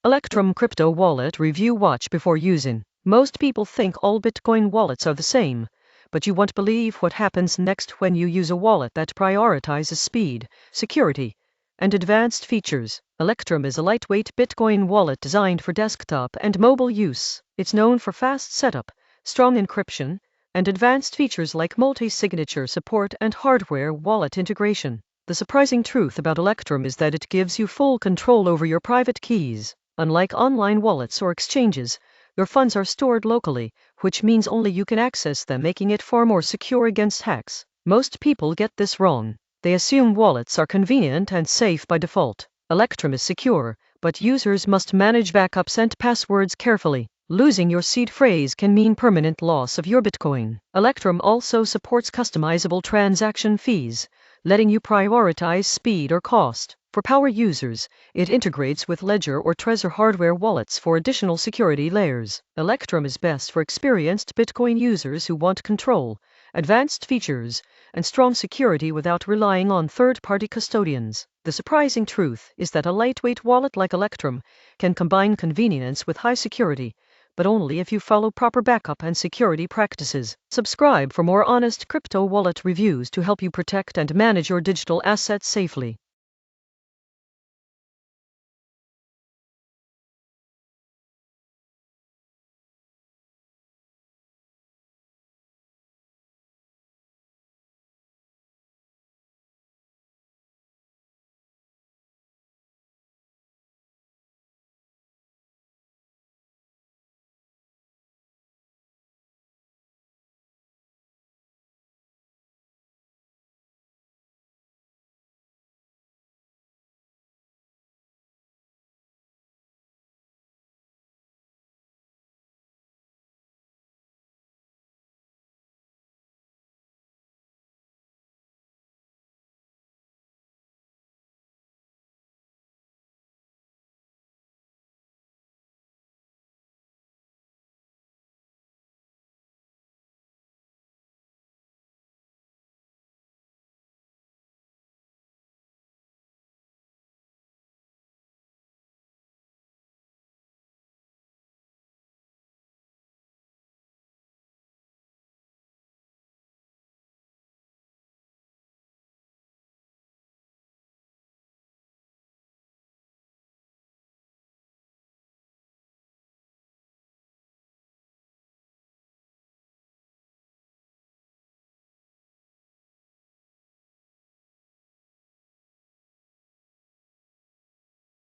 Electrum Crypto Wallet Review. Watch before using. Most people think all Bitcoin wallets are the same, but you won't believe what happens next when you use a wallet that prioritizes speed, security, and advanced features. Electrum is a lightweight Bitcoin wallet designed for desktop and mobile use. It's known for fast setup, strong encryption, and advanced features like multi-signature support and hardware wallet integration. The surprising truth about Electrum is that it gives you full control over your private keys. Unlike online wallets or exchanges, your funds are stored locally, which means only you can access them, making it far more secure against hacks. Most people get this wrong. They assume wallets are convenient and safe by default. Electrum is secure, but users must manage backups and passwords carefully. Losing your seed phrase can mean permanent loss of your Bitcoin. Electrum also supports customizable transaction fees, letting you prioritize speed or cost. For power users, it integrates with Ledger or Trezor hardware wallets for additional security layers. Electrum is best for experienced Bitcoin users who want control, advanced features, and strong security without relying on third-party custodians. The surprising truth is that a lightweight wallet like Electrum can combine convenience with high security, but only if you follow proper backup and security practices. Subscribe for more honest crypto wallet reviews to help you protect and manage your digital assets safely.